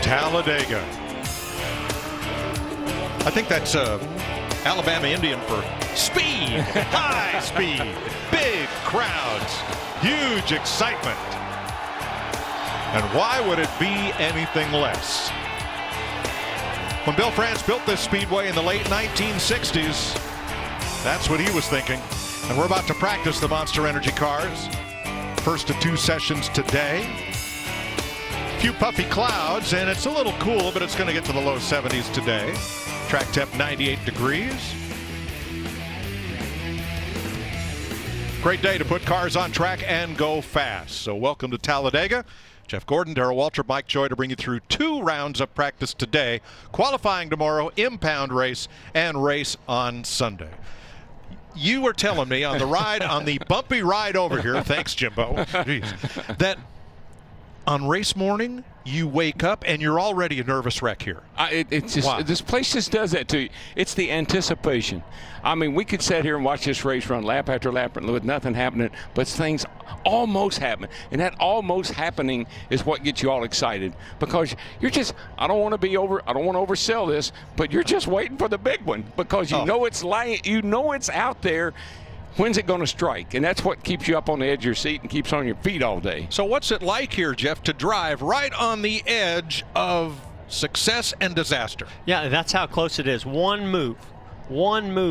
Talladega. I think that's Alabama Indian for speed, high speed, big crowds, huge excitement. And why would it be anything less? When Bill France built this speedway in the late 1960s, that's what he was thinking. And we're about to practice the Monster Energy cars. First of 2 sessions today. Few puffy clouds, and it's a little cool, but it's going to get to the low 70s today. Track temp 98 degrees. Great day to put cars on track and go fast. So welcome to Talladega. Jeff Gordon, Darrell Waltrip, Mike Joy to bring you through 2 rounds of practice today. Qualifying tomorrow, impound race, and race on Sunday. You were telling me on the ride, on the bumpy ride over here, thanks Jimbo, jeez, that on race morning, you wake up and you're already a nervous wreck here. It's just, this place just does that to you. It's the anticipation. I mean, we could sit here and watch this race run lap after lap with nothing happening, but things almost happen. And that almost happening is what gets you all excited, because you're just, I don't want to oversell this, but you're just waiting for the big one, because you know it's lying, you know it's out there. When's it going to strike? And that's what keeps you up on the edge of your seat and keeps on your feet all day. So what's it like here, Jeff, to drive right on the edge of success and disaster? Yeah, that's how close it is. One move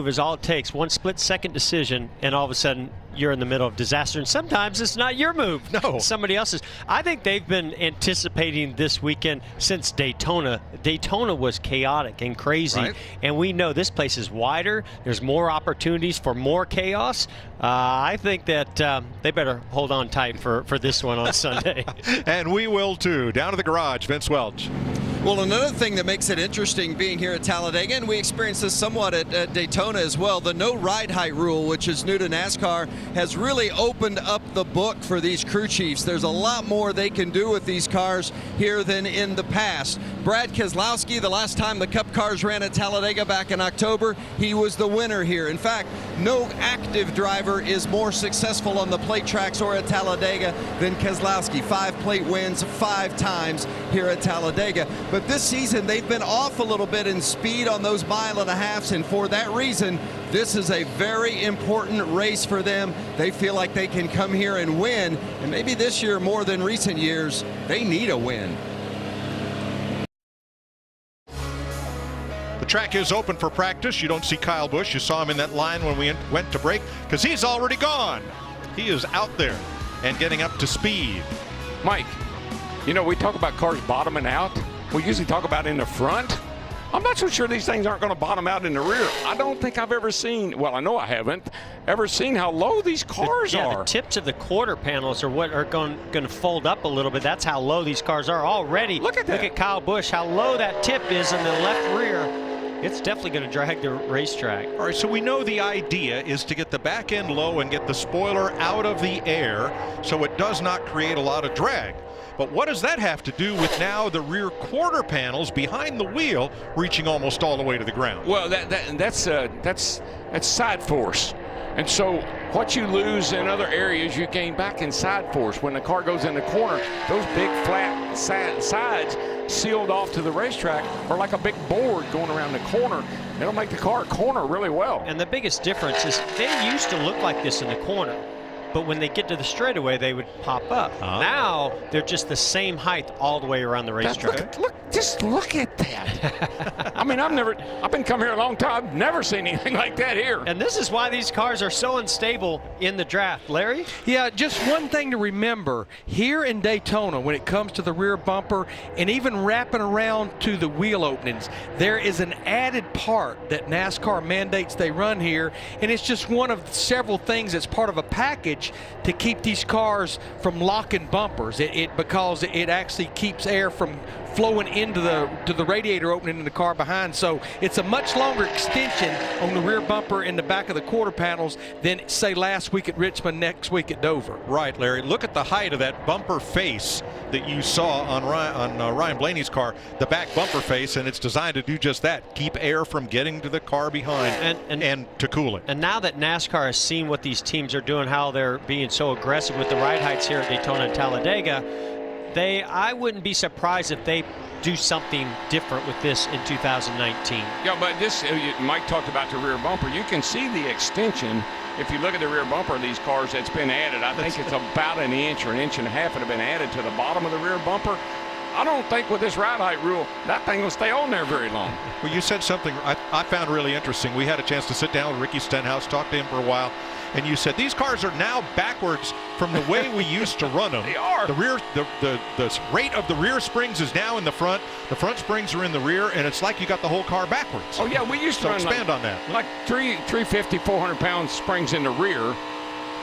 is all it takes. One split-second decision, and all of a sudden you're in the middle of disaster. And sometimes it's not your move. No. Somebody else's. I think they've been anticipating this weekend since Daytona. Daytona was chaotic and crazy. Right. And we know this place is wider. There's more opportunities for more chaos. I think that they better hold on tight for this one on Sunday. And we will too. Down to the garage, Vince Welch. Well, another thing that makes it interesting being here at Talladega, and we experienced this somewhat at Daytona as well, the no ride height rule, which is new to NASCAR, has really opened up the book for these crew chiefs. There's a lot more they can do with these cars here than in the past. Brad Keselowski, the last time the Cup cars ran at Talladega back in October, he was the winner here. In fact, no active driver is more successful on the plate tracks or at Talladega than Keselowski. 5 plate wins 5 times here at Talladega. But this season, they've been off a little bit in speed on those mile-and-a-halves, and for that reason, this is a very important race for them. They feel like they can come here and win, and maybe this year more than recent years, they need a win. The track is open for practice. You don't see Kyle Busch. You saw him in that line when we went to break, because he's already gone. He is out there and getting up to speed. Mike, you know, we talk about cars bottoming out. We usually talk about in the front. I'm not so sure these things aren't going to bottom out in the rear. I don't think I've ever seen, well, I know I haven't, ever seen how low these cars are. The tips of the quarter panels are what are going to fold up a little bit. That's how low these cars are already. Look at that. Look at Kyle Busch, how low that tip is in the left rear. It's definitely going to drag the racetrack. All right, so we know the idea is to get the back end low and get the spoiler out of the air so it does not create a lot of drag. But what does that have to do with now the rear quarter panels behind the wheel reaching almost all the way to the ground? Well, that's side force. And so what you lose in other areas, you gain back in side force. When the car goes in the corner, those big flat sides sealed off to the racetrack are like a big board going around the corner. It'll make the car corner really well. And the biggest difference is they used to look like this in the corner, but when they get to the straightaway, they would pop up. Now they're just the same height all the way around the racetrack. Just look at that. I mean, I've been coming here a long time. I've never seen anything like that here. And this is why these cars are so unstable in the draft. Larry? Yeah, just one thing to remember. Here in Daytona, when it comes to the rear bumper and even wrapping around to the wheel openings, there is an added part that NASCAR mandates they run here, and it's just one of several things that's part of a package to keep these cars from locking bumpers. Because it actually keeps air from flowing into the radiator opening in the car behind. So it's a much longer extension on the rear bumper in the back of the quarter panels than, say, last week at Richmond, next week at Dover. Right, Larry. Look at the height of that bumper face that you saw on Ryan Blaney's car, the back bumper face, and it's designed to do just that, keep air from getting to the car behind and to cool it. And now that NASCAR has seen what these teams are doing, how they're being so aggressive with the ride heights here at Daytona and Talladega, I wouldn't be surprised if they do something different with this in 2019. Yeah, but this, Mike talked about the rear bumper. You can see the extension. If you look at the rear bumper of these cars that's been added, I think it's about an inch or an inch and a half that have been added to the bottom of the rear bumper. I don't think with this ride height rule, that thing will stay on there very long. Well, you said something I found really interesting. We had a chance to sit down with Ricky Stenhouse, talk to him for a while, and you said these cars are now backwards from the way we used to run them. They are. The rate of the rear springs is now in the front. The front springs are in the rear, and it's like you got the whole car backwards. Oh yeah, we used to run expand on that. Like 350, 400-pound springs in the rear.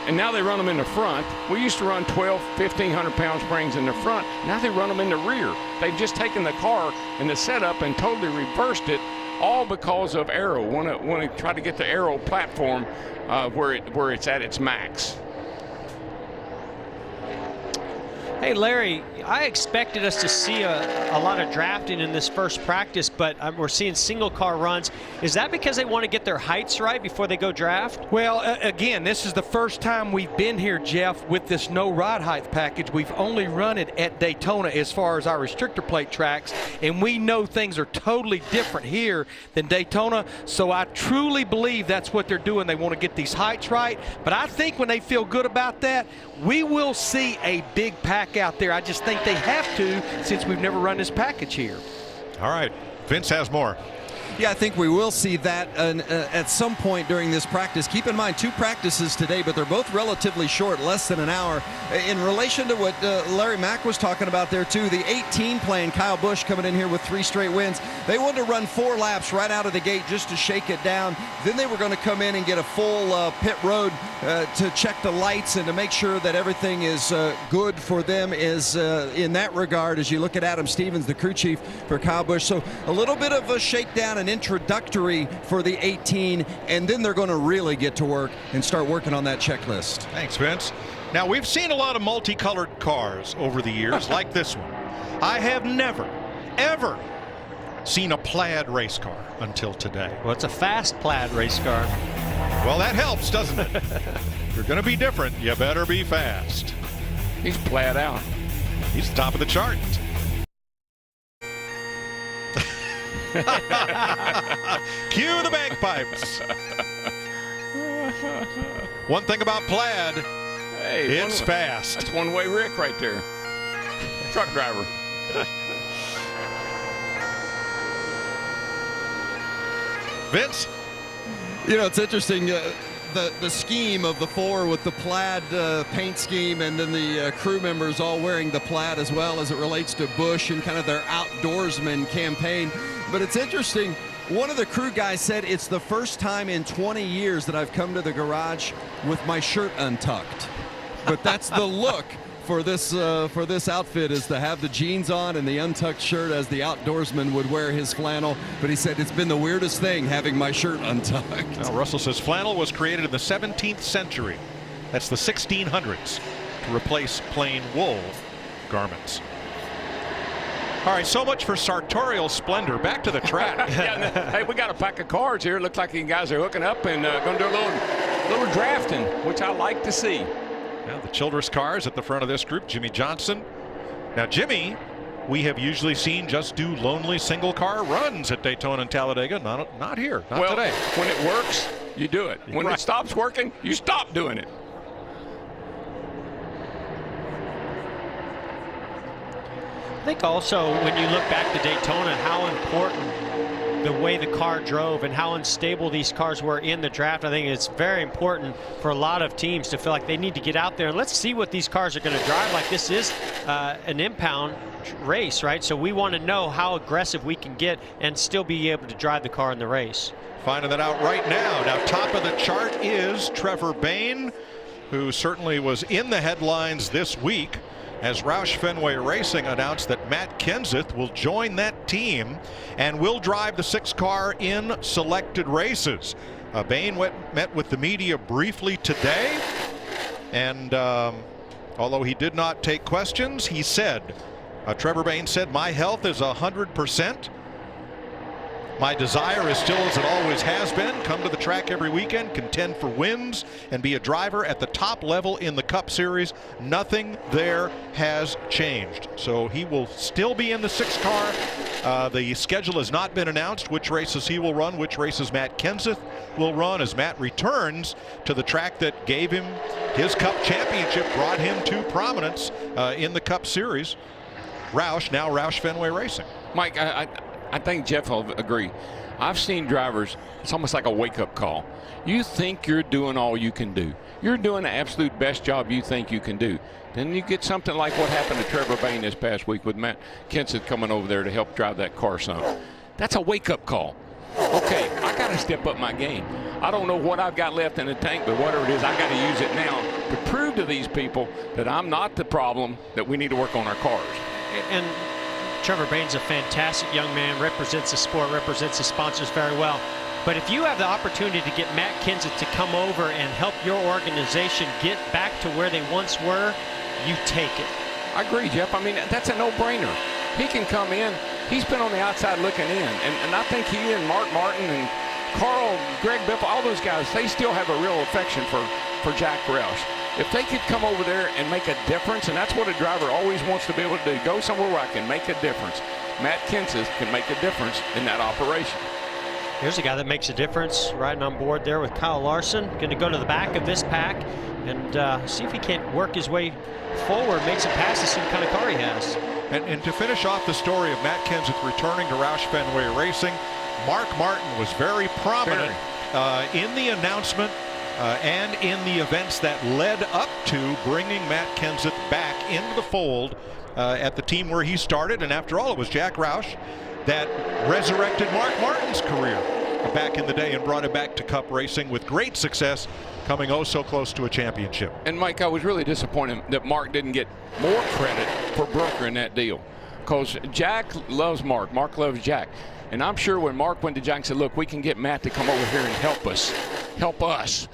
And now they run them in the front. We used to run 1,200, 1,500-pound springs in the front. Now they run them in the rear. They've just taken the car and the setup and totally reversed it, all because of aero. Want to try to get the aero platform where it's at its max. Hey, Larry, I expected us to see a lot of drafting in this first practice, but we're seeing single car runs. Is that because they want to get their heights right before they go draft? Well, again, this is the first time we've been here, Jeff, with this no ride height package. We've only run it at Daytona as far as our restrictor plate tracks, and we know things are totally different here than Daytona. So I truly believe that's what they're doing. They want to get these heights right. But I think when they feel good about that, we will see a big pack out there. I just think they have to, since we've never run this package here. All right, Vince has more. Yeah, I think we will see that at some point during this practice. Keep in mind, 2 practices today, but they're both relatively short, less than an hour. In relation to what Larry Mack was talking about there, too, the 18 plane, Kyle Busch coming in here with 3 straight wins. They wanted to run 4 laps right out of the gate just to shake it down. Then they were going to come in and get a full pit road to check the lights and to make sure that everything is good for them is in that regard, as you look at Adam Stevens, the crew chief for Kyle Busch. So a little bit of a shakedown and introductory for the 18, and then they're going to really get to work and start working on that checklist. Thanks, Vince. Now, we've seen a lot of multicolored cars over the years, like this one. I have never, ever seen a plaid race car until today. Well, it's a fast plaid race car. Well, that helps, doesn't it? If you're going to be different, you better be fast. He's plaid out. He's the top of the chart. Cue the bagpipes. One thing about plaid, Hey, it's fast. That's one-way Rick right there. Truck driver. Vince? You know, it's interesting. The scheme of the 4 with the plaid paint scheme, and then the crew members all wearing the plaid as well as it relates to Busch and kind of their outdoorsman campaign. But it's interesting. One of the crew guys said it's the first time in 20 years that I've come to the garage with my shirt untucked. But that's the look for this outfit, is to have the jeans on and the untucked shirt as the outdoorsman would wear his flannel. But he said it's been the weirdest thing having my shirt untucked. Now, Russell says flannel was created in the 17th century. That's the 1600s, to replace plain wool garments. All right, so much for sartorial splendor. Back to the track. Yeah, hey, we got a pack of cards here. Looks like you guys are hooking up and going to do a little drafting, which I like to see. Now the Childress cars at the front of this group, Jimmy Johnson. Now, Jimmy, we have usually seen just do lonely single car runs at Daytona and Talladega. Not here, not today. When it works, you do it. When it stops working, you stop doing it. I think also when you look back to Daytona, how important the way the car drove and how unstable these cars were in the draft. I think it's very important for a lot of teams to feel like they need to get out there and let's see what these cars are going to drive like. This is an impound race, right? So we want to know how aggressive we can get and still be able to drive the car in the race. Finding that out right now. Now, top of the chart is Trevor Bayne, who certainly was in the headlines this week as Roush Fenway Racing announced that Matt Kenseth will join that team and will drive the 6 car in selected races. Bayne met with the media briefly today, and although he did not take questions, he said, Trevor Bayne said, "My health is 100%. My desire is still as it always has been. Come to the track every weekend, contend for wins, and be a driver at the top level in the Cup Series. Nothing there has changed. So he will still be in the 6 car. The schedule has not been announced, which races he will run, which races Matt Kenseth will run, as Matt returns to the track that gave him his Cup championship, brought him to prominence in the Cup Series. Roush, now Roush Fenway Racing. Mike, I think Jeff will agree. I've seen drivers, it's almost like a wake-up call. You think you're doing all you can do. You're doing the absolute best job you think you can do. Then you get something like what happened to Trevor Bayne this past week with Matt Kenseth coming over there to help drive that car some. That's a wake-up call. Okay, I got to step up my game. I don't know what I've got left in the tank, but whatever it is, I got to use it now to prove to these people that I'm not the problem, that we need to work on our cars. And Trevor Bayne's a fantastic young man, represents the sport, represents the sponsors very well. But if you have the opportunity to get Matt Kenseth to come over and help your organization get back to where they once were, you take it. I agree, Jeff. I mean, that's a no-brainer. He can come in. He's been on the outside looking in. And I think he and Mark Martin and Carl, Greg Biffle, all those guys, they still have a real affection for Jack Roush. If they could come over there and make a difference, and that's what a driver always wants to be able to do, go somewhere where I can make a difference. Matt Kenseth can make a difference in that operation. Here's a guy that makes a difference, riding on board there with Kyle Larson. Going to go to the back of this pack and see if he can't work his way forward, make some passes, see what kind of car he has. And to finish off the story of Matt Kenseth returning to Roush Fenway Racing, Mark Martin was very prominent in the announcement and in the events that led up to bringing Matt Kenseth back into the fold at the team where he started. And after all, it was Jack Roush that resurrected Mark Martin's career back in the day and brought him back to Cup racing with great success, coming oh so close to a championship. And Mike, I was really disappointed that Mark didn't get more credit for brokering that deal, because Jack loves Mark. Mark loves Jack. And I'm sure when Mark went to Jack and said, look, we can get Matt to come over here and help us.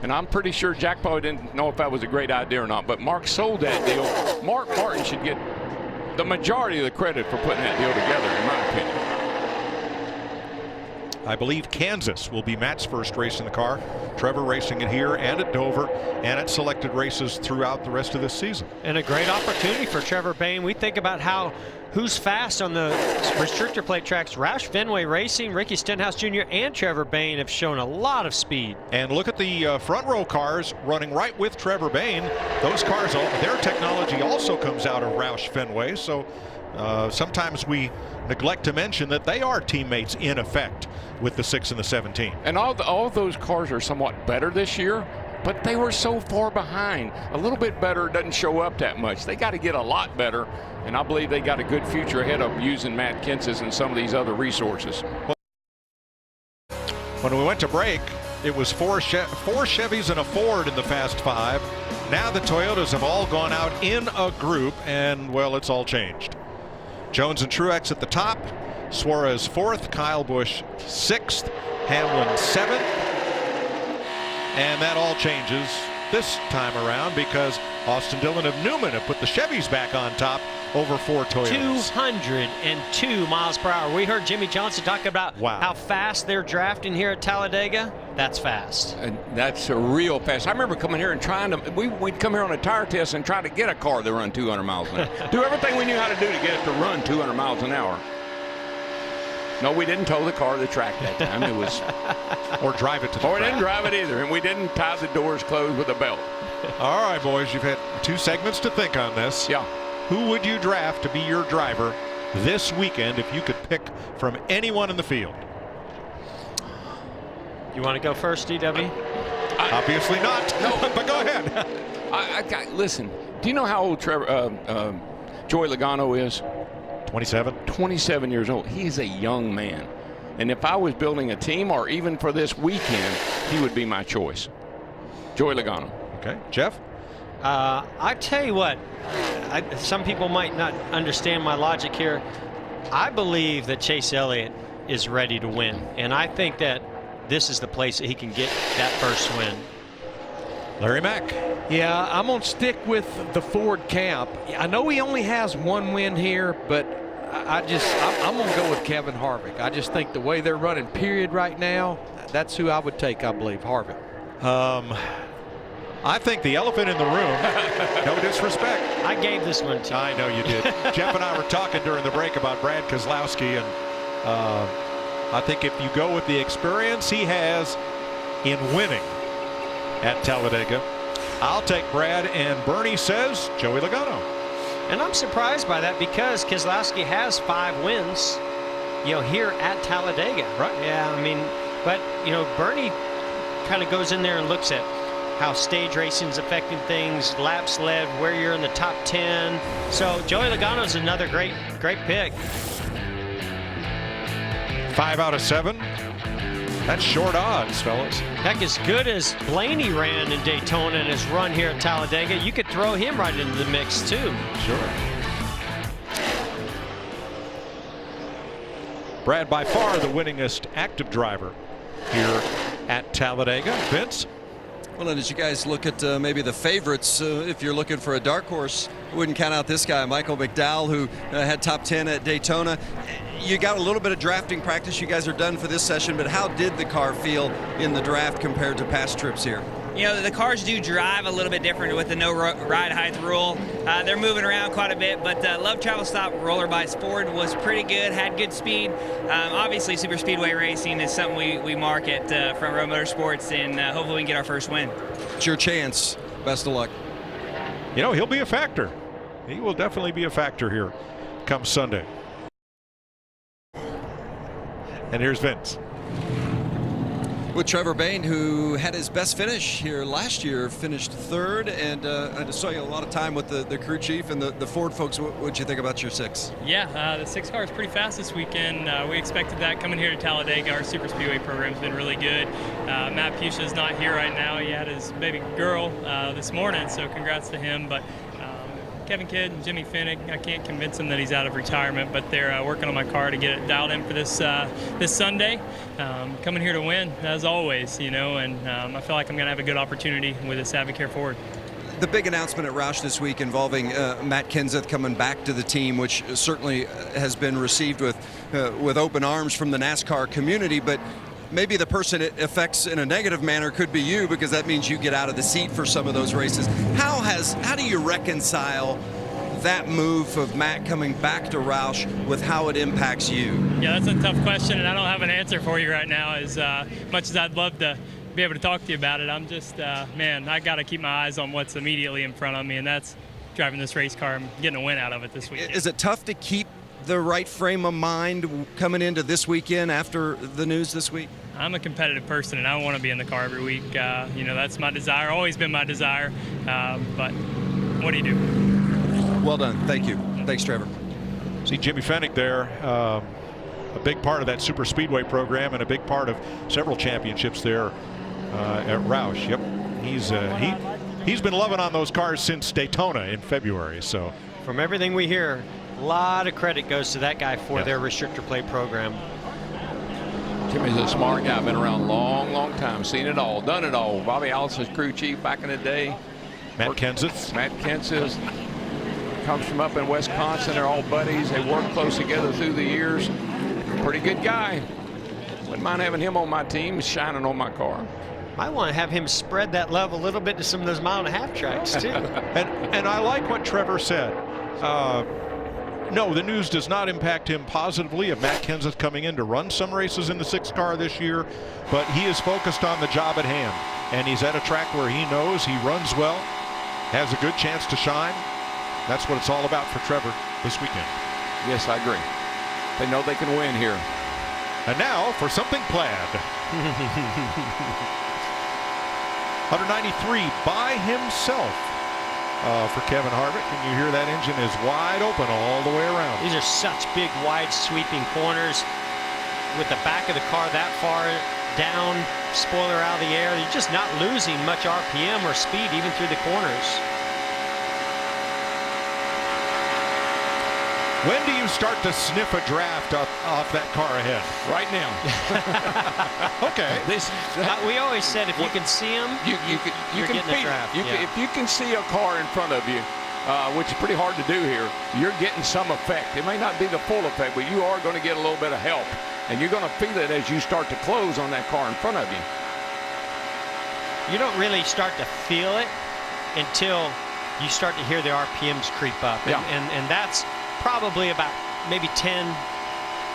And I'm pretty sure Jack probably didn't know if that was a great idea or not, but Mark sold that deal. Mark Martin should get the majority of the credit for putting that deal together, in my opinion. I believe Kansas will be Matt's first race in the car. Trevor racing it here and at Dover and at selected races throughout the rest of this season. And a great opportunity for Trevor Bayne. We think about who's fast on the restrictor plate tracks. Roush Fenway Racing, Ricky Stenhouse Jr. and Trevor Bayne have shown a lot of speed. And look at the front row cars running right with Trevor Bayne. Those cars, their technology also comes out of Roush Fenway. So sometimes we neglect to mention that they are teammates in effect with the 6 and the 17. And all those cars are somewhat better this year, but they were so far behind. A little bit better doesn't show up that much. They got to get a lot better, and I believe they got a good future ahead of using Matt Kenseth and some of these other resources. When we went to break, it was four Chevys and a Ford in the Fast Five. Now the Toyotas have all gone out in a group, and well, it's all changed. Jones and Truex at the top, Suarez 4th, Kyle Busch 6th, Hamlin 7th. And that all changes this time around because Austin Dillon and Newman have put the Chevys back on top over 4 Toyotas. 202 miles per hour. We heard Jimmy Johnson talk about how fast they're drafting here at Talladega. That's fast. And that's a real fast. I remember coming here and trying to, we'd come here on a tire test and try to get a car that run 200 miles an hour. Do everything we knew how to do to get it to run 200 miles an hour. No, we didn't tow the car to the track that time. It was, or drive it to the track. Or didn't drive it either, and we didn't tie the doors closed with a belt. All right, boys, you've had 2 segments to think on this. Yeah. Who would you draft to be your driver this weekend if you could pick from anyone in the field? You want to go first, DW? Obviously not. No, but go ahead. Listen, do you know how old Joey Logano is? 27. 27 years old. He's a young man. And if I was building a team, or even for this weekend, he would be my choice. Joey Logano. Okay. Jeff? I tell you what, some people might not understand my logic here. I believe that Chase Elliott is ready to win, and I think that this is the place that he can get that first win. Larry Mack. Yeah, I'm going to stick with the Ford camp. I know he only has 1 win here, but I'm going to go with Kevin Harvick. I just think the way they're running period right now, that's who I would take, I believe, Harvick. I think the elephant in the room, no disrespect. I gave this one to you. I know you did. Jeff and I were talking during the break about Brad Keselowski, and I think if you go with the experience he has in winning at Talladega, I'll take Brad, and Bernie says Joey Logano. And I'm surprised by that because Keselowski has 5 wins, here at Talladega. Right. Yeah, I mean, but, Bernie kind of goes in there and looks at how stage racing is affecting things, laps led, where you're in the top 10. So Joey Logano is another great pick. 5 out of 7. That's short odds, fellas. Heck, as good as Blaney ran in Daytona and his run here at Talladega, you could throw him right into the mix too. Sure. Brad, by far the winningest active driver here at Talladega. Vince? Well, and as you guys look at maybe the favorites, if you're looking for a dark horse, I wouldn't count out this guy, Michael McDowell, who had top 10 at Daytona. You got a little bit of drafting practice. You guys are done for this session, but how did the car feel in the draft compared to past trips here? The cars do drive a little bit different with the no ride height rule. They're moving around quite a bit, but Love Travel Stop roller bias Ford was pretty good, had good speed. Obviously, super speedway racing is something we market Front Row Motorsports, and hopefully we can get our first win. It's your chance. Best of luck. He'll be a factor. He will definitely be a factor here come Sunday. And here's Vince. With Trevor Bayne, who had his best finish here last year, finished 3rd, and I just saw you a lot of time with the crew chief and the Ford folks. What'd you think about your 6? Yeah, the 6 car is pretty fast this weekend. We expected that coming here to Talladega. Our super speedway program's been really good. Matt Pusha's not here right now. He had his baby girl this morning, so congrats to him. But Kevin Kidd and Jimmy Finnick, I can't convince them that he's out of retirement, but they're working on my car to get it dialed in for this Sunday. Coming here to win, as always, and I feel like I'm going to have a good opportunity with this Advocare Ford. The big announcement at Roush this week involving Matt Kenseth coming back to the team, which certainly has been received with open arms from the NASCAR community, but maybe the person it affects in a negative manner could be you, because that means you get out of the seat for some of those races. How do you reconcile that move of Matt coming back to Roush with how it impacts you? Yeah, that's a tough question, and I don't have an answer for you right now. As much as I'd love to be able to talk to you about it, I'm just, I got to keep my eyes on what's immediately in front of me, and that's driving this race car and getting a win out of it this weekend. Is it tough to keep the right frame of mind coming into this weekend after the news this week? I'm a competitive person, and I want to be in the car every week. That's my desire, always been my desire. But what do you do? Well done. Thank you. Thanks, Trevor. See Jimmy Fennick there, a big part of that super speedway program and a big part of several championships there at Roush. Yep, he's been loving on those cars since Daytona in February. So from everything we hear, a lot of credit goes to that guy for their restrictor plate program. Jimmy's a smart guy, been around a long time, seen it all, done it all. Bobby Allison's crew chief back in the day. Matt Kenseth comes from up in Wisconsin. They're all buddies. They work close together through the years. Pretty good guy. Wouldn't mind having him on my team, shining on my car. I want to have him spread that love a little bit to some of those mile-and-a-half tracks too. and I like what Trevor said. No, the news does not impact him positively of Matt Kenseth coming in to run some races in the 6 car this year, but he is focused on the job at hand, and he's at a track where he knows he runs well, has a good chance to shine. That's what it's all about for Trevor this weekend. Yes, I agree. They know they can win here. And now for something plaid. 193 by himself. For Kevin Harvick, and you hear that engine is wide open all the way around. These are such big, wide sweeping corners with the back of the car that far down, spoiler out of the air. You're just not losing much RPM or speed even through the corners. When do you start to sniff a draft off that car ahead? Right now. Okay. We always said if you can see them, you're getting a draft. If you can see a car in front of you, which is pretty hard to do here, you're getting some effect. It may not be the full effect, but you are going to get a little bit of help. And you're going to feel it as you start to close on that car in front of you. You don't really start to feel it until you start to hear the RPMs creep up. Yeah. And that's probably about maybe 10,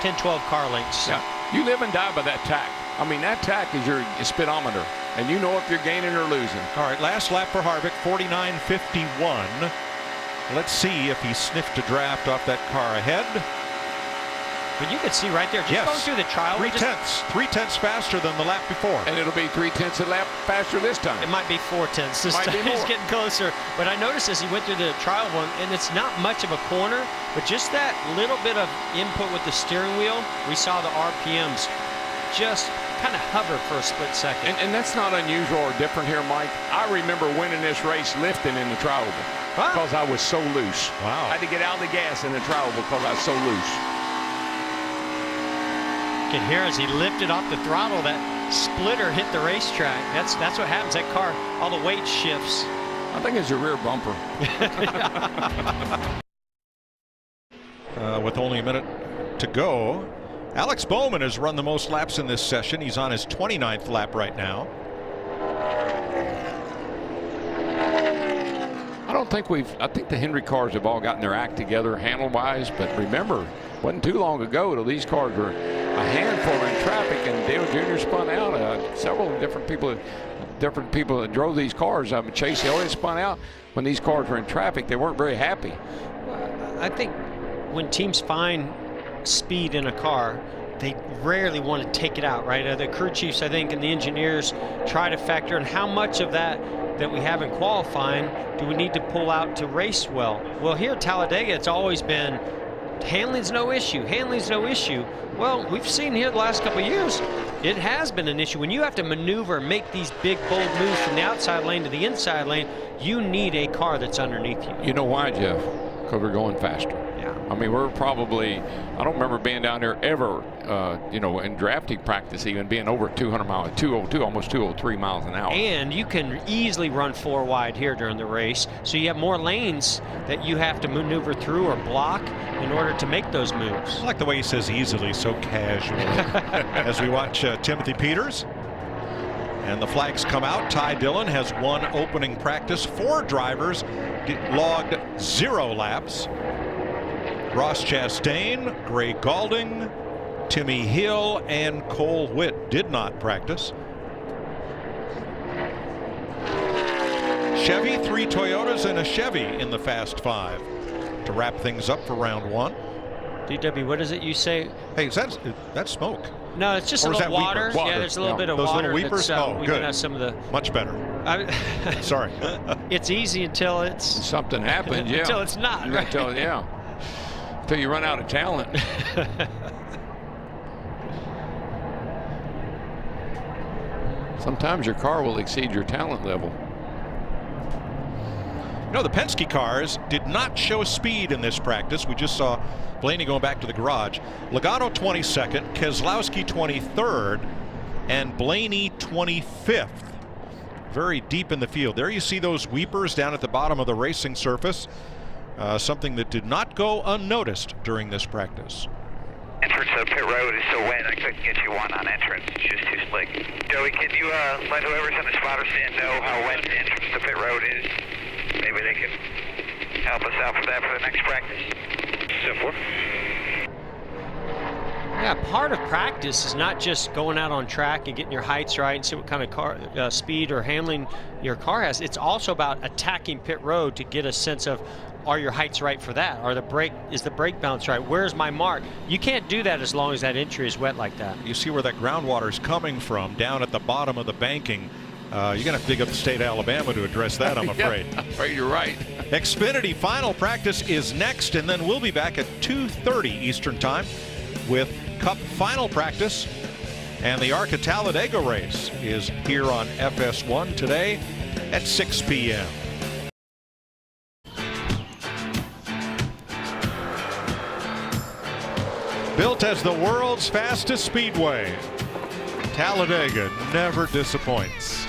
12 car lengths. Yeah. You live and die by that tack. I mean, that tack is your speedometer, and you know if you're gaining or losing. All right, last lap for Harvick, 49.51. Let's see if he sniffed a draft off that car ahead. But you can see right there, just going through the trial. 3/10 faster than the lap before. And it'll be 3/10 a lap faster this time. It might be 4/10 this time. He's getting closer. But I noticed as he went through the trial one, and it's not much of a corner, but just that little bit of input with the steering wheel, we saw the RPMs just kind of hover for a split second. And that's not unusual or different here, Mike. I remember winning this race lifting in the trial because I was so loose. Wow. I had to get out of the gas in the trial because I was so loose. You can hear as he lifted off the throttle, that splitter hit the racetrack. That's what happens. That car, all the weight shifts. I think it's a rear bumper. With only a minute to go, Alex Bowman has run the most laps in this session. He's on his 29th lap right now. I think the Henry cars have all gotten their act together handle-wise, but remember, it wasn't too long ago till these cars were a handful in traffic, and Dale Jr. spun out. Several different people that drove these cars. Chase Elliott spun out when these cars were in traffic. They weren't very happy. I think when teams find speed in a car, they rarely want to take it out, right? The crew chiefs, I think, and the engineers try to factor in how much of that we have in qualifying do we need to pull out to race well. Well, here at Talladega, it's always been handling's no issue, handling's no issue. Well, we've seen here the last couple of years, it has been an issue. When you have to maneuver, make these big, bold moves from the outside lane to the inside lane, you need a car that's underneath you. You know why, Jeff? Because we're going faster. Yeah. I mean, we're probably, I don't remember being down there ever, in drafting practice even being over 200 miles, 202, almost 203 miles an hour. And you can easily run 4 wide here during the race. So you have more lanes that you have to maneuver through or block in order to make those moves. I like the way he says easily, so casual. As we watch Timothy Peters. And the flags come out. Ty Dillon has won opening practice. 4 drivers logged 0 laps. Ross Chastain, Gray Gaulding, Timmy Hill, and Cole Witt did not practice. Chevy, 3 Toyotas, and a Chevy in the Fast 5 to wrap things up for round 1. DW, what is it you say? Hey, is that's smoke? No, it's just or a little water. Water. Yeah, there's a little bit of those water. Little weepers? We good. have some of the. Much better. Sorry. It's easy until it's something happens. Yeah. Until it's not. Right? Until you run out of talent. Sometimes your car will exceed your talent level. No, the Penske cars did not show speed in this practice. We just saw Blaney going back to the garage. Logano 22nd, Keselowski 23rd, and Blaney 25th. Very deep in the field. There you see those weepers down at the bottom of the racing surface. Something that did not go unnoticed during this practice. Entrance to pit road is so wet I couldn't get you one on entrance. It's just too slick. Joey, can you let whoever's in the spotter stand know how wet the entrance to pit road is? Maybe they can help us out for that for the next practice. 7-4. Yeah, part of practice is not just going out on track and getting your heights right and see what kind of car speed or handling your car has. It's also about attacking pit road to get a sense of, are your heights right for that? Is the brake bounce right? Where's my mark? You can't do that as long as that entry is wet like that. You see where that groundwater is coming from, down at the bottom of the banking. You're going to have to dig up the state of Alabama to address that, I'm afraid. Yeah, I'm afraid you're right. Xfinity final practice is next, and then we'll be back at 2:30 Eastern Time with Cup final practice. And the ARCA Talladega race is here on FS1 today at 6 p.m. Built as the world's fastest speedway, Talladega never disappoints.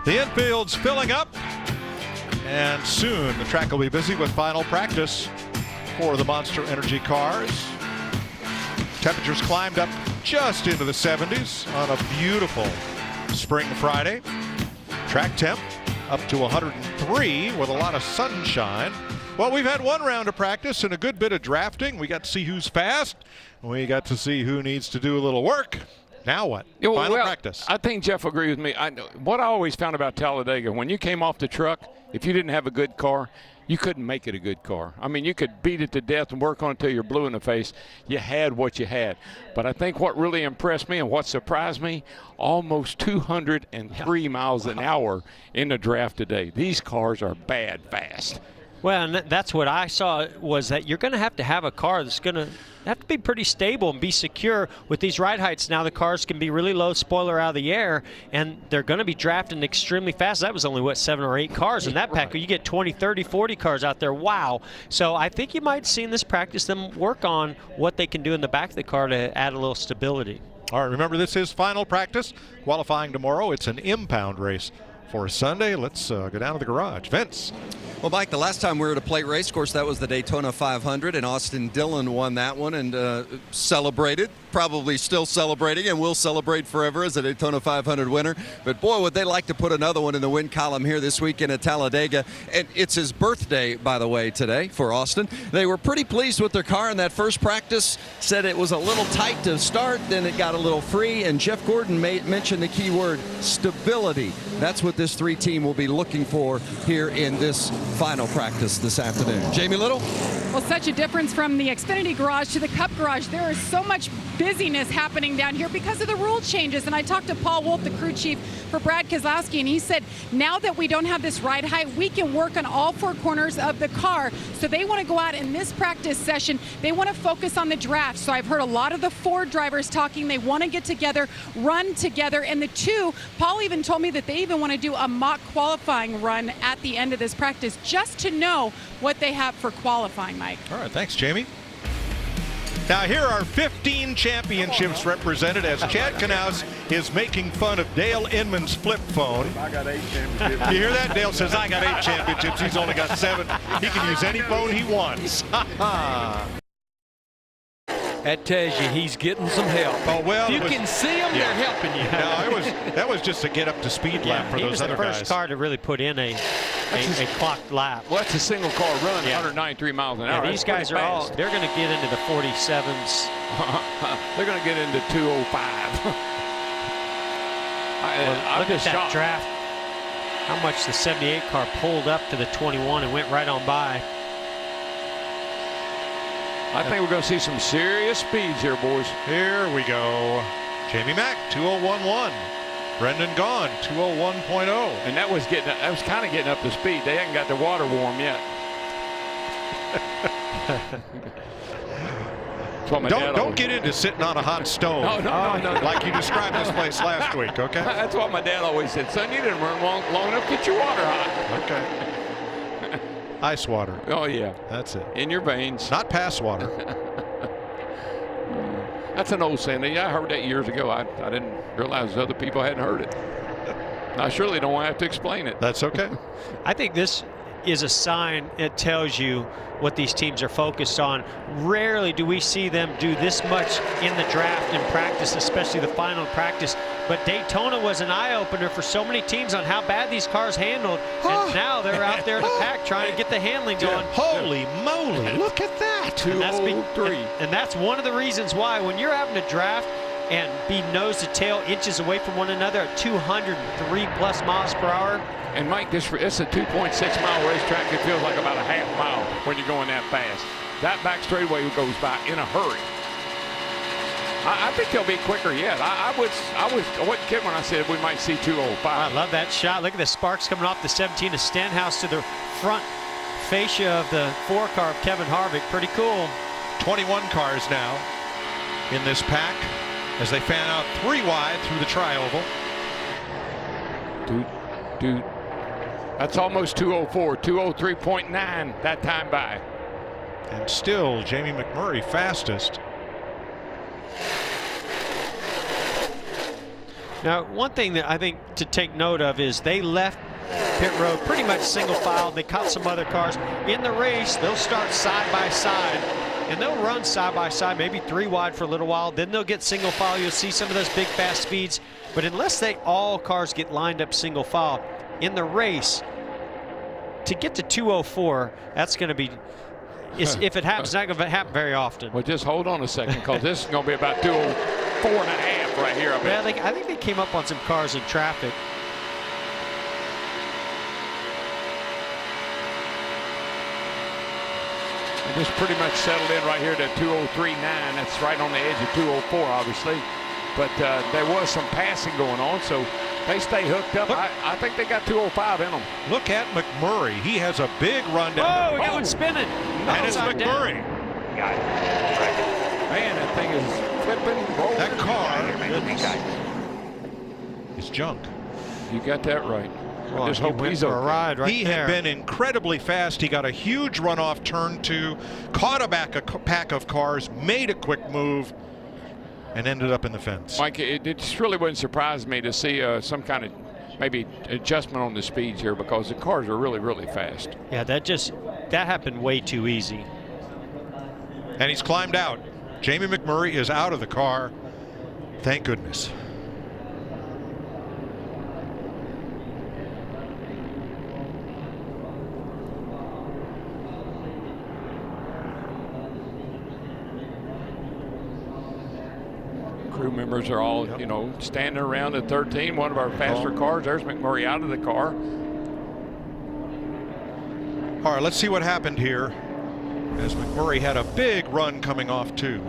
The infield's filling up, and soon the track will be busy with final practice for the Monster Energy cars. Temperatures climbed up just into the 70s on a beautiful spring Friday. Track temp up to 103 with a lot of sunshine. Well, we've had one round of practice and a good bit of drafting. We got to see who's fast. We got to see who needs to do a little work. Now what? Final practice. I think Jeff will agree with me. What I always found about Talladega, when you came off the truck, if you didn't have a good car, you couldn't make it a good car. I mean, you could beat it to death and work on it till you're blue in the face. You had what you had. But I think what really impressed me and what surprised me, almost 203 miles an hour in the draft today. These cars are bad fast. Well, and that's what I saw, was that you're going to have a car that's going to have to be pretty stable and be secure with these ride heights. Now the cars can be really low, spoiler out of the air, and they're going to be drafting extremely fast. That was only, what, 7 or 8 cars in that pack. You get 20, 30, 40 cars out there. Wow. So I think you might see in this practice them work on what they can do in the back of the car to add a little stability. All right, remember, this is final practice. Qualifying tomorrow. It's an impound race for Sunday. Let's go down to the garage. Vince. Well, Mike, the last time we were at a plate race, of course, that was the Daytona 500, and Austin Dillon won that one and celebrated, probably still celebrating, and will celebrate forever as a Daytona 500 winner. But boy, would they like to put another one in the win column here this weekend at Talladega. And it's his birthday, by the way, today for Austin. They were pretty pleased with their car in that first practice, said it was a little tight to start, then it got a little free, and Jeff Gordon mentioned the key word, stability. That's what this 3 team will be looking for here in this final practice this afternoon. Jamie Little? Well, such a difference from the Xfinity garage to the Cup garage. There is so much busyness happening down here because of the rule changes. And I talked to Paul Wolf, the crew chief for Brad Keselowski, and he said now that we don't have this ride height, we can work on all 4 corners of the car. So they want to go out in this practice session. They want to focus on the draft. So I've heard a lot of the Ford drivers talking. They want to get together, run together. And the 2, Paul even told me that they even want to do a mock qualifying run at the end of this practice just to know what they have for qualifying, Mike. All right, thanks, Jamie. Now here are 15 championships represented as Chad Knaus is making fun of Dale Inman's flip phone. I got 8 championships. You hear that? Dale says, I got 8 championships. He's only got 7. He can use any phone he wants. That tells you he's getting some help. Oh, well, if you can see them, they're helping you. No, that was just a get up to speed lap for those other guys. He was the first car to really put in a clocked lap. Well, that's a single car run, 193 miles an hour. These guys are all, they're going to get into the 47s. They're going to get into 205. Look at that draft. How much the 78 car pulled up to the 21 and went right on by. I think we're going to see some serious speeds here, boys. Here we go. Jamie Mack, 201.1. Brendan Gaughan, 201.0. And that was kind of getting up to speed. They hadn't got the water warm yet. Don't get into sitting on a hot stove. No. Like you described this place last week, okay? That's what my dad always said. Son, you didn't run long enough. Get your water hot. Okay. Ice water. Oh, yeah. That's it. In your veins. Not pass water. That's an old saying. I heard that years ago. I didn't realize other people hadn't heard it. I surely don't have to explain it. That's okay. I think this is a sign. It tells you what these teams are focused on. Rarely do we see them do this much in the draft and practice, especially the final practice. But Daytona was an eye-opener for so many teams on how bad these cars handled. And now they're out there in the pack trying to get the handling going. Holy moly, look at that. 203. And that's one of the reasons why when you're having to draft and be nose to tail inches away from one another at 203 plus miles per hour. And Mike, it's a 2.6 mile racetrack. It feels like about a half mile when you're going that fast. That back straightaway goes by in a hurry. I think they'll be quicker yet. I wasn't kidding when I said we might see 205. I love that shot. Look at the sparks coming off the 17 of Stenhouse to the front fascia of the 4 car of Kevin Harvick. Pretty cool. 21 cars now in this pack as they fan out 3 wide through the tri-oval. Dude. That's almost 204, 203.9 that time by. And still Jamie McMurray fastest. Now, one thing that I think to take note of is they left pit road pretty much single file. They caught some other cars. In the race, they'll start side by side, and they'll run side by side, maybe 3 wide for a little while. Then they'll get single file. You'll see some of those big fast speeds. But unless all cars get lined up single file, in the race, to get to 204, that's going to be, if it happens, it's not going to happen very often. Well, just hold on a second, because this is going to be about 204 and a half right here. I think they came up on some cars in traffic. They just pretty much settled in right here to 203.9. That's right on the edge of 204, obviously. But there was some passing going on, so they stay hooked up. I think they got 205 in them. Look at McMurray. He has a big run down. Oh, we got one spinning. And it's McMurray. Man, that thing is flipping, rolling. That car is junk. You got that right. Well, I just hope he's for a ride right he there. had been incredibly fast. He got a huge run off turn 2, caught a pack of cars, made a quick move, and ended up in the fence. Mike, it just really wouldn't surprise me to see some kind of maybe adjustment on the speeds here, because the cars are really, really fast. Yeah, that happened way too easy. And he's climbed out. Jamie McMurray is out of the car. Thank goodness. Crew members are all, you know, standing around at 13, one of our faster cars. There's McMurray out of the car. All right, let's see what happened here, as McMurray had a big run coming off 2.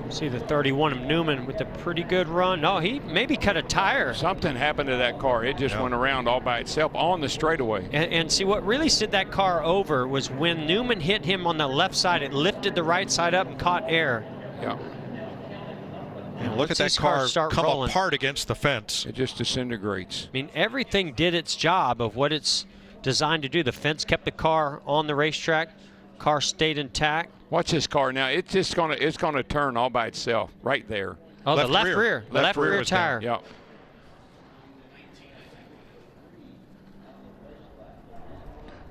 See the 31 of Newman with a pretty good run. No, he maybe cut a tire. Something happened to that car. It just went around all by itself on the straightaway. And see, what really sent that car over was when Newman hit him on the left side, it lifted the right side up and caught air. Yeah. And look at that car come apart against the fence. It just disintegrates. I mean, everything did its job of what it's designed to do. The fence kept the car on the racetrack. Car stayed intact. Watch this car now. It's gonna turn all by itself right there. Oh, the left rear. The left rear tire. Yeah.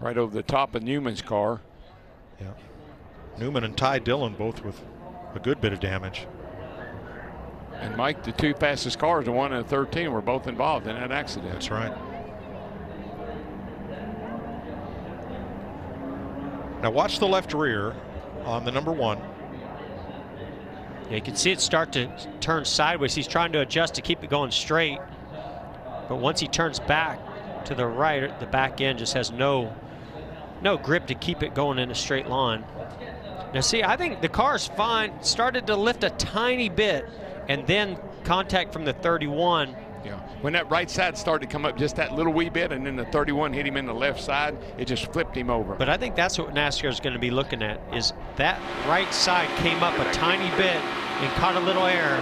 Right over the top of Newman's car. Yeah. Newman and Ty Dillon both with a good bit of damage. And Mike, the 2 fastest cars, the 1 and the 13, were both involved in that accident. That's right. Now watch the left rear on the number 1. Yeah, you can see it start to turn sideways. He's trying to adjust to keep it going straight. But once he turns back to the right, the back end just has no grip to keep it going in a straight line. Now see, I think the car's fine. Started to lift a tiny bit, and then contact from the 31. Yeah. When that right side started to come up just that little wee bit, and then the 31 hit him in the left side, it just flipped him over. But I think that's what NASCAR is going to be looking at, is that right side came up a tiny bit and caught a little air,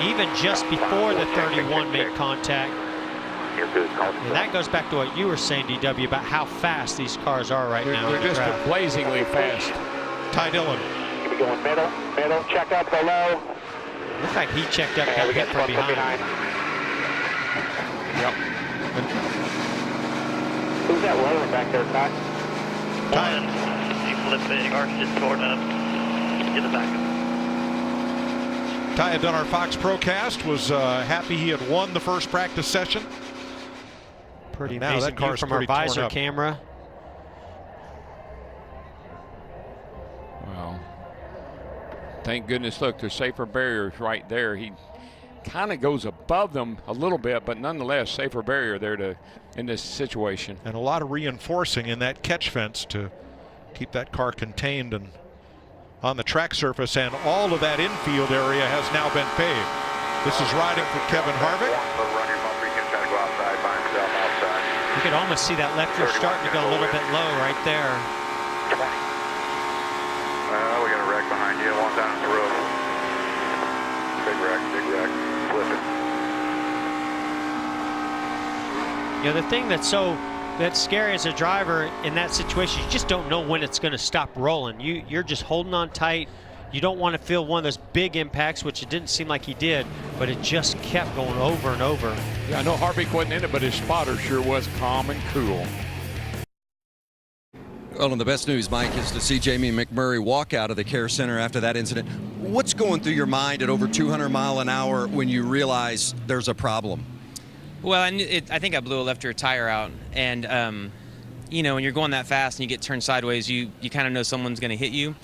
even just before the 31 made contact. And that goes back to what you were saying, DW, about how fast these cars are right now. They're just blazingly fast. Ty Dillon. Keep going middle, check up below. Looks like he checked up, got hit from behind. Yep. Who's that rolling back there, Ty? He flipped it, car just torn up. Get it back. Ty had done our Fox Procast, was happy he had won the first practice session. Pretty now amazing that car's from our visor camera. Well, thank goodness, look, there's safer barriers right there. He kind of goes above them a little bit, but nonetheless, safer barrier there in this situation. And a lot of reinforcing in that catch fence to keep that car contained and on the track surface, and all of that infield area has now been paved. This is riding for Kevin Harvick. You could almost see that left rear starting to go a little bit low right there. We got a wreck behind you, one down the road. Big wreck, flipping. You know, the thing that's scary as a driver in that situation, you just don't know when it's going to stop rolling. You're just holding on tight. you don't want to feel one of those big impacts, which it didn't seem like he did, but it just kept going over and over. Yeah, I know Harvick wasn't in it, but his spotter sure was calm and cool. Well, and the best news, Mike, is to see Jamie McMurray walk out of the care center after that incident. What's going through your mind at over 200 mile an hour when you realize there's a problem? Well, I think I blew a left rear tire out, and you know, when you're going that fast and you get turned sideways, you kind of know someone's going to hit you.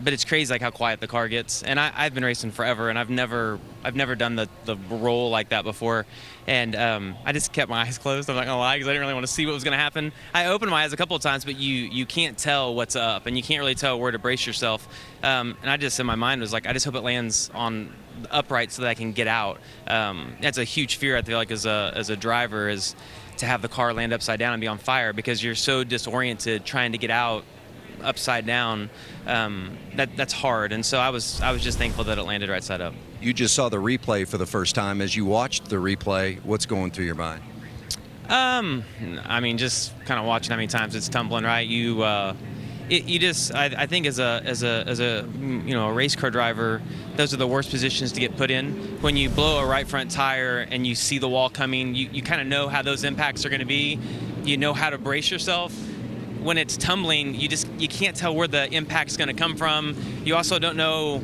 But it's crazy like how quiet the car gets. And I've been racing forever, and I've never done the roll like that before. And I just kept my eyes closed. I'm not gonna lie, because I didn't really want to see what was gonna happen. I opened my eyes a couple of times, but you can't tell what's up, and you can't really tell where to brace yourself. And I just, in my mind, was like, I just hope it lands on the upright so that I can get out. That's a huge fear, I feel like, as a driver, is to have the car land upside down and be on fire, because you're so disoriented trying to get out upside down. That's hard, and so I was just thankful that it landed right side up. You just saw the replay for the first time. As you watched the replay, what's going through your mind? I mean, just kind of watching how many times it's tumbling, right? You just, I think as a you know, a race car driver, those are the worst positions to get put in. When you blow a right front tire and you see the wall coming, you kind of know how those impacts are going to be. You know how to brace yourself. When it's tumbling, you can't tell where the impact's going to come from. You also don't know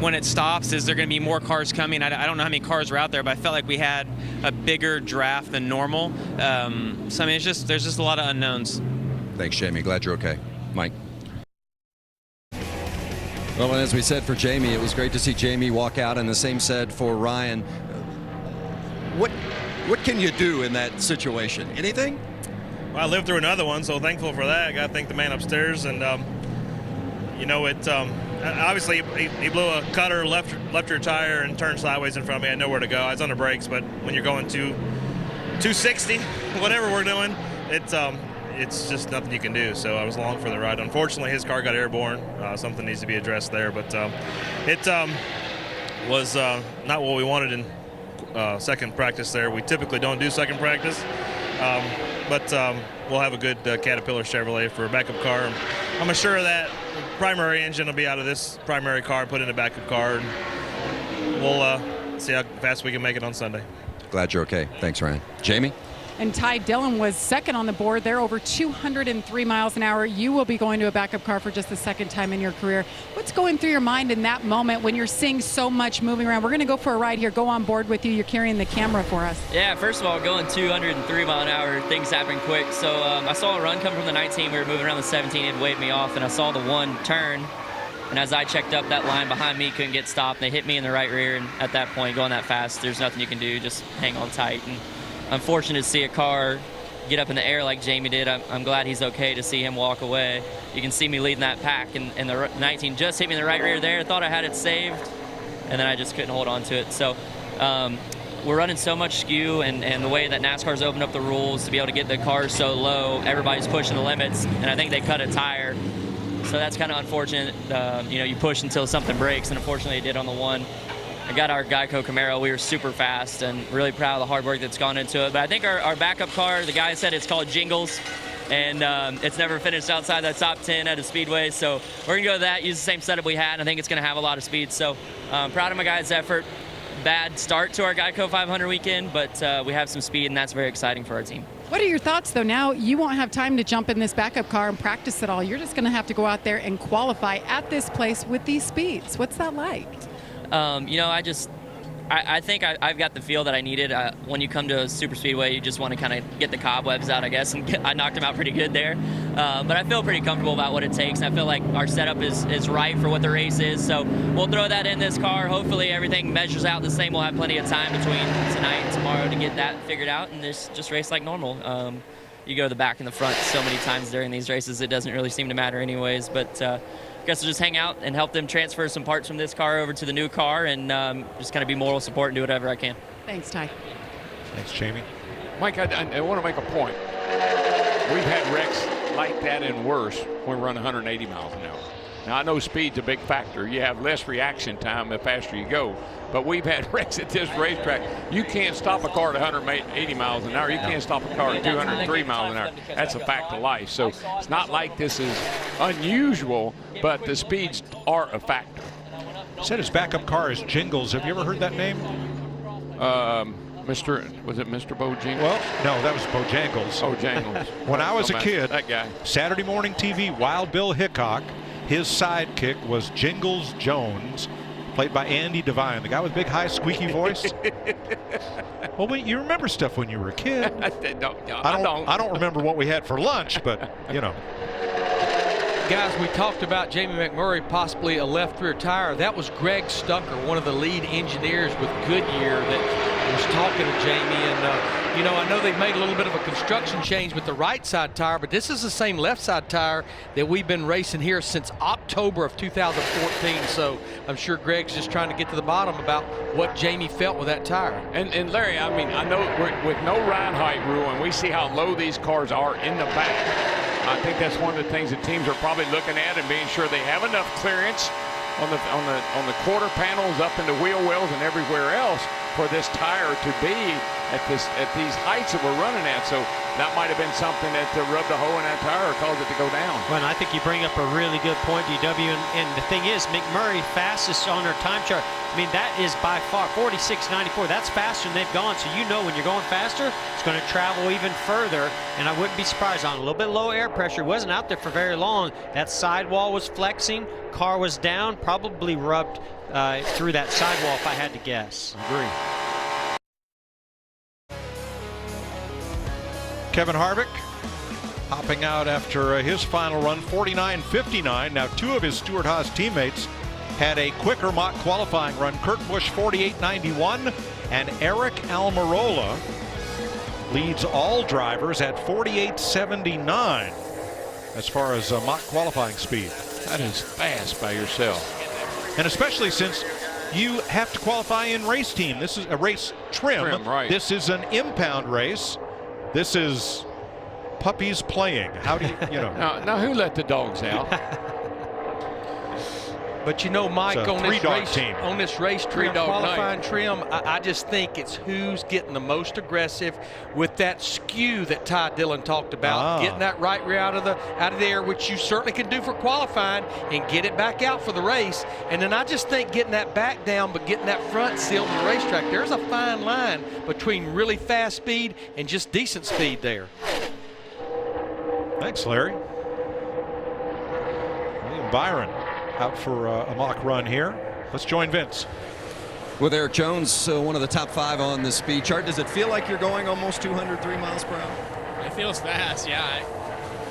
when it stops, is there going to be more cars coming? I don't know how many cars were out there, but I felt like we had a bigger draft than normal. So I mean, there's just a lot of unknowns. Thanks, Jamie. Glad you're okay. Mike. Well, and as we said for Jamie, it was great to see Jamie walk out, and the same said for Ryan. What can you do in that situation? Anything? Well, I lived through another one, so thankful for that. I got to thank the man upstairs, and you know, it obviously he blew a cutter, left rear tire, and turned sideways in front of me. I had nowhere to go. I was on the brakes, but when you're going to 260, whatever we're doing, it's just nothing you can do. So I was along for the ride. Unfortunately, his car got airborne. Something needs to be addressed there, but it was not what we wanted in second practice there. We typically don't do second practice. But we'll have a good Caterpillar Chevrolet for a backup car. I'm sure that the primary engine will be out of this primary car, put in a backup car, and we'll see how fast we can make it on Sunday. Glad you're okay. Thanks, Ryan. Jamie? And Ty Dillon was second on the board. They're over 203 miles an hour. You will be going to a backup car for just the second time in your career. What's going through your mind in that moment when you're seeing so much moving around? We're going to go for a ride here. Go on board with you. You're carrying the camera for us. Yeah, first of all, going 203 mile an hour, things happen quick. So I saw a run come from the 19. We were moving around the 17. It waved me off, and I saw the one turn. And as I checked up, that line behind me couldn't get stopped. They hit me in the right rear, and at that point, going that fast, there's nothing you can do. Just hang on tight. And I'm fortunate to see a car get up in the air like Jamie did. I'm glad he's okay to see him walk away. You can see me leading that pack, and the 19 just hit me in the right rear there. Thought I had it saved, and then I just couldn't hold on to it. So we're running so much skew, and the way that NASCAR's opened up the rules to be able to get the cars so low, everybody's pushing the limits, and I think they cut a tire. So that's kind of unfortunate. You know, you push until something breaks, and unfortunately it did on the one. I got our GEICO Camaro. We were super fast and really proud of the hard work that's gone into it. But I think our backup car, the guy said it's called Jingles, and it's never finished outside that top 10 at a speedway. So we're going to go with that, use the same setup we had, and I think it's going to have a lot of speed. So proud of my guys' effort. Bad start to our GEICO 500 weekend, but we have some speed, and that's very exciting for our team. What are your thoughts, though? Now you won't have time to jump in this backup car and practice at all. You're just going to have to go out there and qualify at this place with these speeds. What's that like? You know, I think I've got the feel that I needed. When you come to a super speedway, you just want to kind of get the cobwebs out, I guess, and I knocked them out pretty good there. But I feel pretty comfortable about what it takes. I feel like our setup is right for what the race is. So we'll throw that in this car. Hopefully everything measures out the same. We'll have plenty of time between tonight and tomorrow to get that figured out and just race like normal. You go to the back and the front so many times during these races, it doesn't really seem to matter anyways. But I guess we'll just hang out and help them transfer some parts from this car over to the new car, and just kind of be moral support and do whatever I can. Thanks, Ty. Thanks, Jamie. Mike, I want to make a point. We've had wrecks like that and worse when we run 180 miles an hour. Now, I know speed's a big factor. You have less reaction time the faster you go. But we've had wrecks at this racetrack. You can't stop a car at 180 miles an hour. You can't stop a car at 203 miles an hour. That's a fact of life. So it's not like this is unusual, but the speeds are a factor. Said his backup car is Jingles. Have you ever heard that name? Was it Mr. Bojangles? Well, no, that was Bojangles. Oh, Jangles. When I was a kid, that guy. Saturday morning TV, Wild Bill Hickok, his sidekick was Jingles Jones, played by Andy Devine, the guy with the big, high, squeaky voice. Well, wait, you remember stuff when you were a kid. I don't remember what we had for lunch, but, you know. Guys, we talked about Jamie McMurray, possibly a left rear tire. That was Greg Stucker, one of the lead engineers with Goodyear, that was talking to Jamie. And, you know, I know they've made a little bit of a construction change with the right side tire, but this is the same left side tire that we've been racing here since October of 2014. So I'm sure Greg's just trying to get to the bottom about what Jamie felt with that tire. And Larry, I mean, I know with no ride height rule, and we see how low these cars are in the back, I think that's one of the things that teams are probably looking at and being sure they have enough clearance on the quarter panels, up into wheel wells and everywhere else for this tire to be at these heights that we're running at. So that might have been something that rubbed a hole in that tire or caused it to go down. Well, and I think you bring up a really good point, DW. And the thing is, McMurray fastest on her time chart. I mean, that is by far 46.94. That's faster than they've gone. So you know when you're going faster, it's going to travel even further. And I wouldn't be surprised on a little bit low air pressure. Wasn't out there for very long. That sidewall was flexing. Car was down. Probably rubbed through that sidewall if I had to guess. Agree. Kevin Harvick hopping out after his final run, 49.59. Now, two of his Stewart-Haas teammates had a quicker mock qualifying run. Kurt Busch 48.91, and Eric Almirola leads all drivers at 48.79 as far as mock qualifying speed. That is fast by yourself. And especially since you have to qualify in race team. This is a race trim. Right. This is an impound race. This is puppies playing. How do you know? Now who let the dogs out? But you know, Mike, on this race trim, qualifying trim, I just think it's who's getting the most aggressive with that skew that Ty Dillon talked about, getting that right rear out of the air, which you certainly can do for qualifying, and get it back out for the race. And then I just think getting that back down, but getting that front sealed on the racetrack, there's a fine line between really fast speed and just decent speed there. Thanks, Larry. William Byron out for a mock run here. Let's join Vince. With Eric Jones, one of the top 5 on the speed chart, does it feel like you're going almost 203 miles per hour? It feels fast, yeah.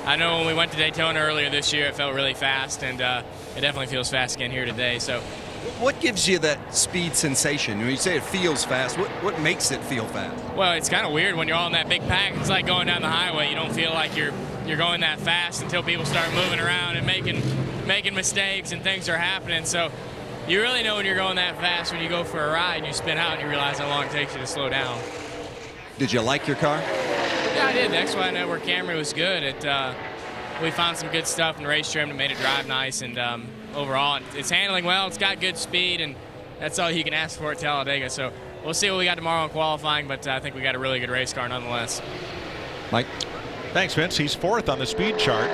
I know when we went to Daytona earlier this year, it felt really fast, and it definitely feels fast again here today. So, what gives you that speed sensation? When you say it feels fast, what makes it feel fast? Well, it's kind of weird when you're all in that big pack. It's like going down the highway. You don't feel like you're going that fast until people start moving around and making mistakes and things are happening. So you really know when you're going that fast when you go for a ride and you spin out and you realize how long it takes you to slow down. Did you like your car? Yeah, I did. The XY Network Camry was good. We found some good stuff in the race trim that made it drive nice, and overall it's handling well. It's got good speed, and that's all you can ask for at Talladega. So we'll see what we got tomorrow in qualifying, but I think we got a really good race car nonetheless. Mike? Thanks, Vince. He's 4th on the speed chart.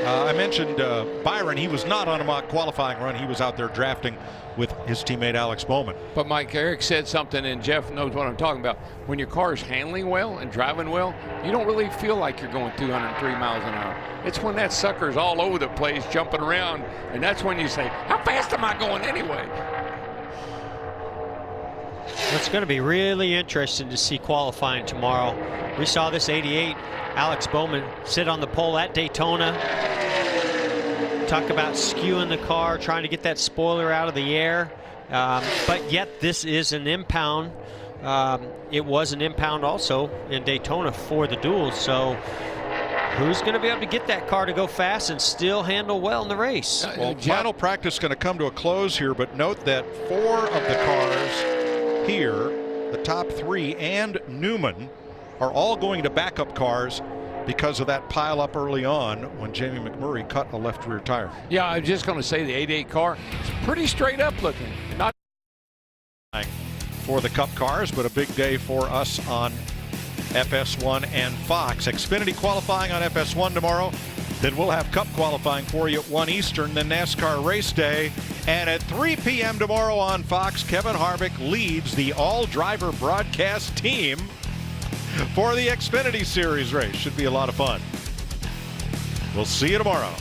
I mentioned Byron. He was not on a mock qualifying run. He was out there drafting with his teammate Alex Bowman. But Mike, Eric said something, and Jeff knows what I'm talking about. When your car is handling well and driving well, you don't really feel like you're going 203 miles an hour. It's when that sucker's all over the place, jumping around, and that's when you say, how fast am I going anyway? It's going to be really interesting to see qualifying tomorrow. We saw this 88 Alex Bowman sit on the pole at Daytona. Talk about skewing the car, trying to get that spoiler out of the air. But yet this is an impound. It was an impound also in Daytona for the duels. So who's going to be able to get that car to go fast and still handle well in the race? Well, final practice is going to come to a close here, but note that 4 of the cars here, the top 3 and Newman, are all going to backup cars because of that pile up early on when Jamie McMurray cut a left rear tire. Yeah, I'm just going to say the 88 car is pretty straight up looking. Not for the Cup cars, but a big day for us on FS1 and Fox. Xfinity qualifying on FS1 tomorrow. Then we'll have Cup qualifying for you at 1 Eastern, then NASCAR race day. And at 3 p.m. tomorrow on Fox, Kevin Harvick leads the all-driver broadcast team for the Xfinity Series race. Should be a lot of fun. We'll see you tomorrow.